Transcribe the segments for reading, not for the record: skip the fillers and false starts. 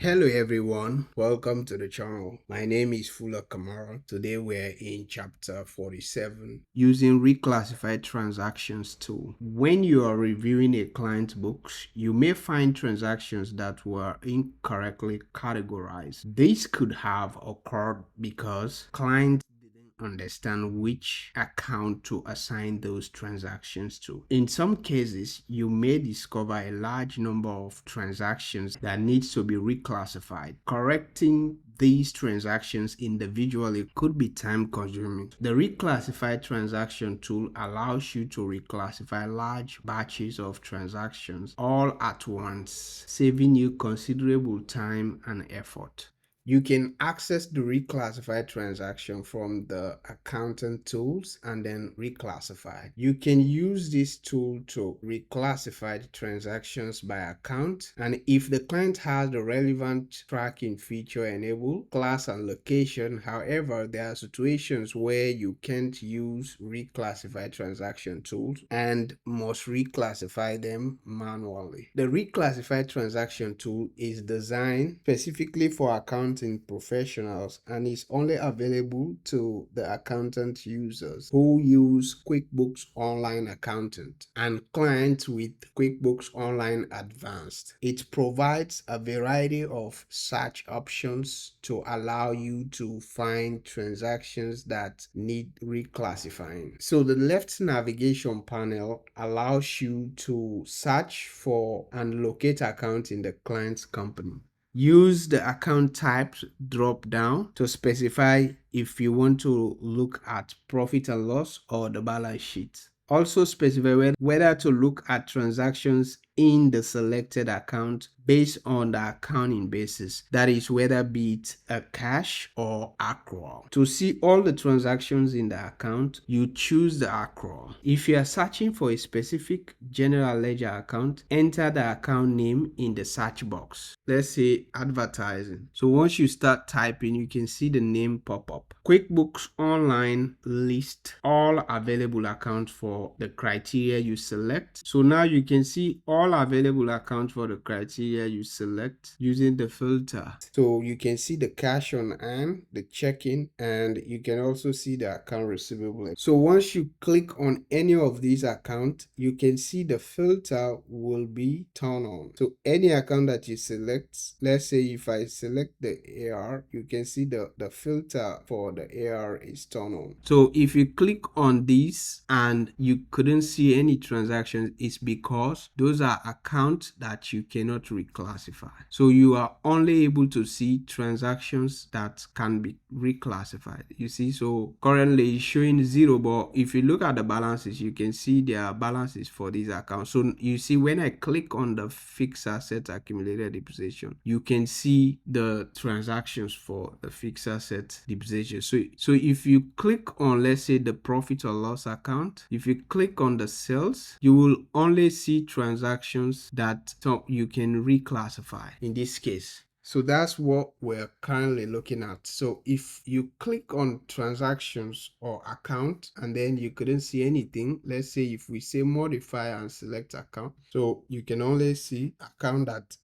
Hello everyone, welcome to the channel. My name is Fula Kamara. Today we're in chapter 47 using reclassified transactions tool. When you are reviewing a client's books, you may find transactions that were incorrectly categorized. This could have occurred because clients understand which account to assign those transactions to. In some cases, you may discover a large number of transactions that needs to be reclassified. Correcting these transactions individually could be time consuming. The reclassified transaction tool allows you to reclassify large batches of transactions all at once, saving you considerable time and effort. You can access the reclassified transaction from the accountant tools and then reclassify. You can use this tool to reclassify the transactions by account, and if the client has the relevant tracking feature enabled, class and location. However, there are situations where you can't use reclassified transaction tools and must reclassify them manually. The reclassified transaction tool is designed specifically for accounting professionals and is only available to the accountant users who use QuickBooks Online Accountant and clients with QuickBooks Online Advanced. It provides a variety of search options to allow you to find transactions that need reclassifying. So the left navigation panel allows you to search for and locate accounts in the client's company. Use the account types drop down to specify if you want to look at profit and loss or the balance sheet. Also specify whether to look at transactions in the selected account based on the accounting basis, that is whether be it a cash or accrual. To see all the transactions in the account, you choose the accrual. If you are searching for a specific general ledger account, enter the account name in the search box. Let's say advertising. So once you start typing, you can see the name pop up. QuickBooks Online lists all available accounts for the criteria you select. So now you can see all available accounts for the criteria you select using the filter. So you can see the cash on hand, the checking, and you can also see the account receivable. So once you click on any of these accounts, you can see the filter will be turned on. So any account that you select, let's say if I select the AR, you can see the filter for the AR is turned on. So if you click on this and you couldn't see any transactions, it's because those are accounts that you cannot reclassify. So you are only able to see transactions that can be reclassified. You see, so currently it's showing 0, but if you look at the balances, you can see there are balances for these accounts. So you see when I click on the fixed asset accumulated depreciation, you can see the transactions for the fixed asset depreciation. So if you click on, let's say, the profit or loss account, if you click on the sales, you will only see transactions that you can reclassify in this case. So that's what we're currently looking at. So if you click on transactions or account and then you couldn't see anything, let's say if we say modify and select account, so you can only see account that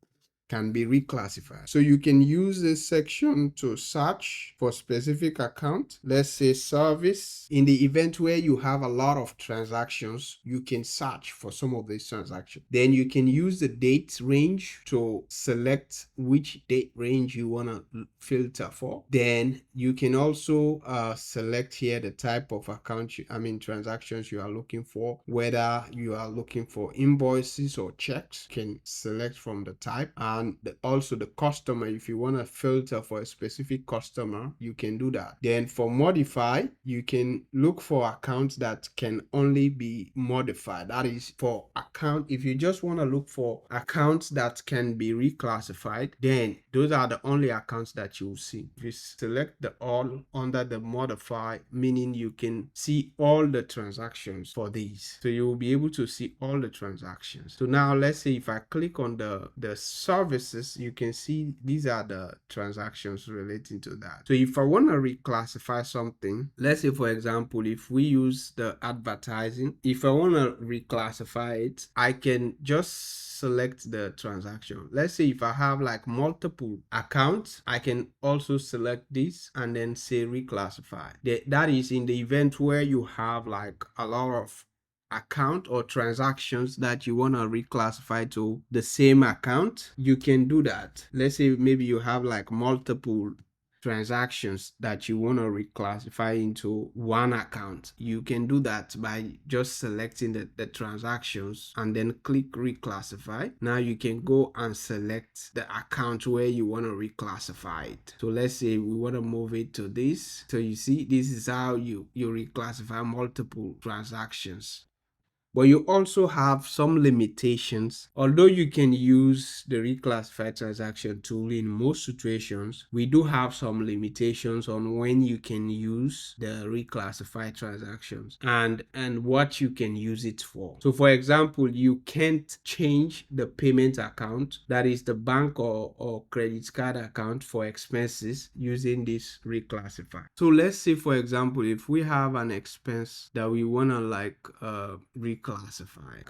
can be reclassified. So you can use this section to search for specific account. Let's say service. In the event where you have a lot of transactions, you can search for some of these transactions. Then you can use the date range to select which date range you want to filter for. Then you can also select here the type of account, transactions you are looking for, whether you are looking for invoices or checks. You can select from the type, and also the customer. If you want to filter for a specific customer, you can do that. Then for modify, you can look for accounts that can only be modified. That is for account. If you just want to look for accounts that can be reclassified, then those are the only accounts that you will see. If you select the all under the modify, meaning you can see all the transactions for these. So you will be able to see all the transactions. So now let's say if I click on the service services, you can see these are the transactions relating to that. So if I want to reclassify something, let's say for example, if we use the advertising, if I want to reclassify it, I can just select the transaction. Let's say if I have like multiple accounts, I can also select this and then say reclassify. That is in the event where you have like a lot of account or transactions that you want to reclassify to the same account, you can do that. Let's say maybe you have like multiple transactions that you want to reclassify into one account. You can do that by just selecting the transactions and then click reclassify. Now you can go and select the account where you want to reclassify it. So let's say we want to move it to this. So you see, this is how you reclassify multiple transactions. But you also have some limitations. Although you can use the reclassify transaction tool in most situations, we do have some limitations on when you can use the reclassify transactions and what you can use it for. So for example, you can't change the payment account, that is the bank or credit card account, for expenses using this reclassify. So let's say for example, if we have an expense that we want to like reclassify,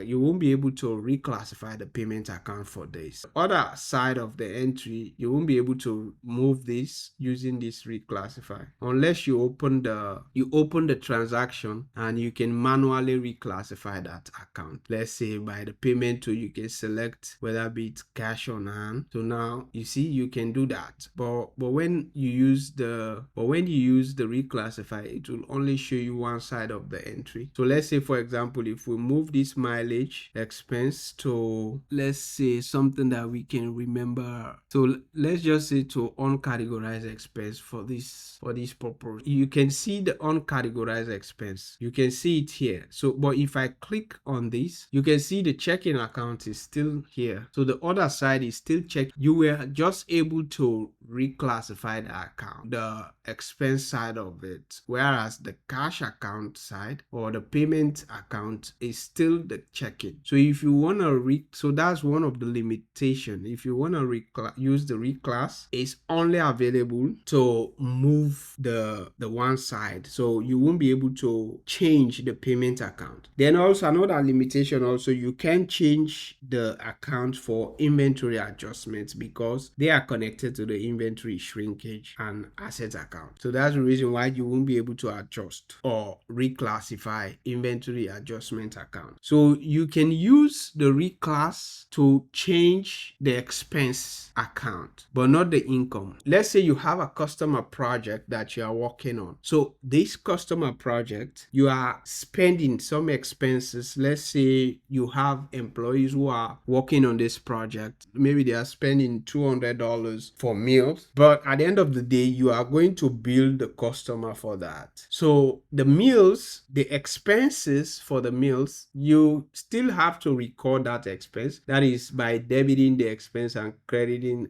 you won't be able to reclassify the payment account for this. The other side of the entry, you won't be able to move this using this reclassify unless you open the transaction and you can manually reclassify that account. Let's say by the payment tool, you can select whether be it cash on hand. So now you see you can do that. But when you use the reclassify, it will only show you one side of the entry. So let's say for example, if we move this mileage expense to, let's say, something that we can remember. So let's just say to uncategorized expense for this purpose. You can see the uncategorized expense. You can see it here. So, but if I click on this, you can see the checking account is still here. So the other side is still checked. You were just able to reclassify the account, the expense side of it, whereas the cash account side or the payment account is still the checking. So if you want to so that's one of the limitations. If you want to use the reclass, it's only available to move the one side, so you won't be able to change the payment account. Then also another limitation, also you can change the account for inventory adjustments because they are connected to the inventory shrinkage and asset account. So that's the reason why you won't be able to adjust or reclassify inventory adjustment account. So you can use the reclass to change the expense account, but not the income. Let's say you have a customer project that you are working on. So this customer project, you are spending some expenses. Let's say you have employees who are working on this project. Maybe they are spending $200 for meals, but at the end of the day, you are going to bill the customer for that. So the meals, the expenses for the meals, you still have to record that expense. That is by debiting the expense and crediting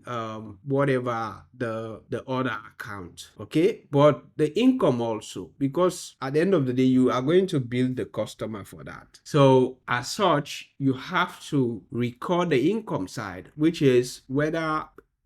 whatever the other account. Okay, but the income also, because at the end of the day, you are going to bill the customer for that. So as such, you have to record the income side, which is whether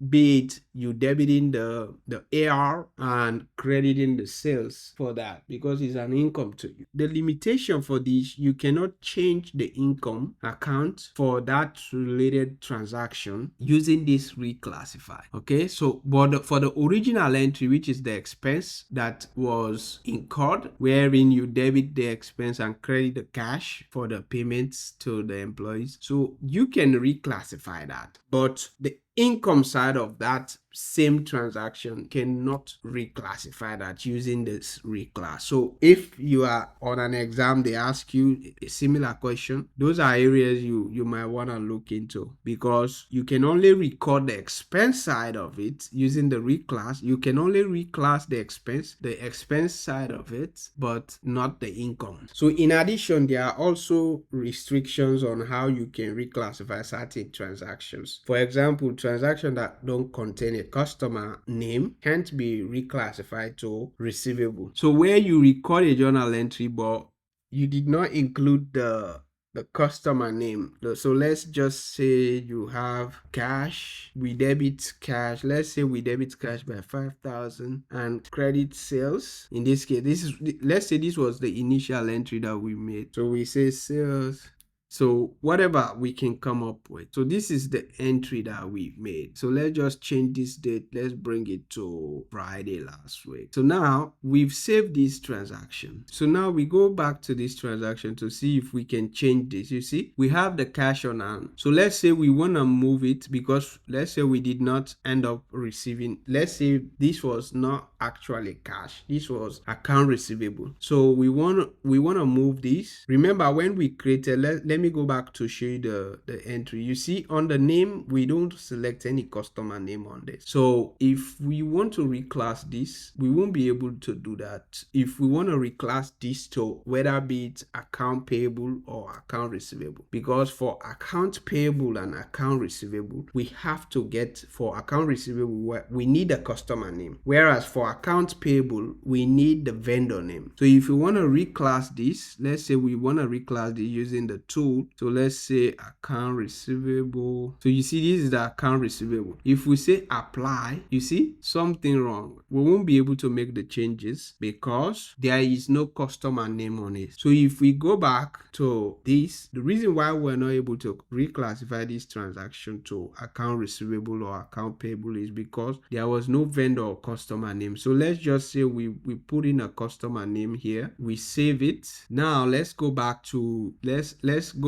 be it you debiting the AR and crediting the sales for that, because it's an income to you. The limitation for this, you cannot change the income account for that related transaction using this reclassify. Okay, so but for the original entry, which is the expense that was incurred, wherein you debit the expense and credit the cash for the payments to the employees, so you can reclassify that. But the income side of that same transaction cannot reclassify that using this reclass. So if you are on an exam, they ask you a similar question, those are areas you might want to look into, because you can only record the expense side of it using the reclass. You can only reclass the expense side of it, but not the income. So in addition, there are also restrictions on how you can reclassify certain transactions. For example, transactions that don't contain a customer name can't be reclassified to receivable. So where you record a journal entry but you did not include the the customer name. So let's just say you have cash, we debit cash. Let's say we debit cash by 5,000 and credit sales. In this case, let's say this was the initial entry that we made. So we say sales. So whatever we can come up with. So this is the entry that we made. So let's just change this date. Let's bring it to Friday last week. So now we've saved this transaction. So now we go back to this transaction to see if we can change this. You see, we have the cash on hand. So let's say we want to move it because let's say we did not end up receiving, let's say this was not actually cash. This was account receivable. So we want to move this. Remember when we created, let me go back to show you the entry. You see on the name, we don't select any customer name on this. So if we want to reclass this, we won't be able to do that. If we want to reclass this to whether be it account payable or account receivable, because for account payable and account receivable, we have to get, for account receivable, we need a customer name, whereas for account payable, we need the vendor name. So if we want to reclass this, let's say we want to reclass this using the tool. So let's say account receivable. So you see, this is the account receivable. If we say apply, you see something wrong. We won't be able to make the changes because there is no customer name on it. So if we go back to this, the reason why we're not able to reclassify this transaction to account receivable or account payable is because there was no vendor or customer name. So let's just say we put in a customer name here. We save it. Now let's go back to reclassify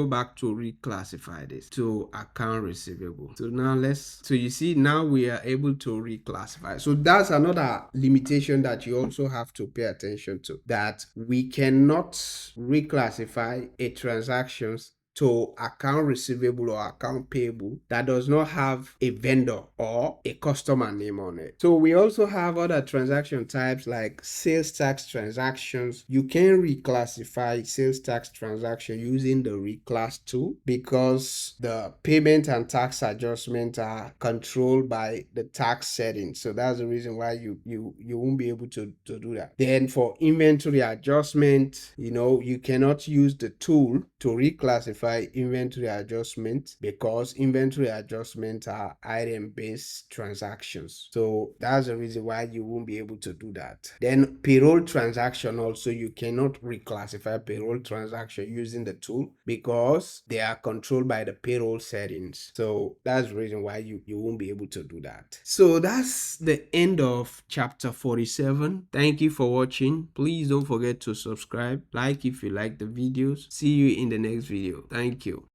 this to account receivable. So now you see, now we are able to reclassify. So that's another limitation that you also have to pay attention to, that we cannot reclassify a transactions to account receivable or account payable that does not have a vendor or a customer name on it. So we also have other transaction types like sales tax transactions. You can reclassify sales tax transaction using the reclass tool because the payment and tax adjustment are controlled by the tax settings. So that's the reason why you won't be able to do that. Then for inventory adjustment, you cannot use the tool to reclassify inventory adjustment because inventory adjustment are item-based transactions. So that's the reason why you won't be able to do that. Then payroll transaction also, you cannot reclassify payroll transaction using the tool because they are controlled by the payroll settings. So that's the reason why you won't be able to do that. So that's the end of chapter 47. Thank you for watching. Please don't forget to subscribe, like if you like the videos. See you in the next video. Thank you.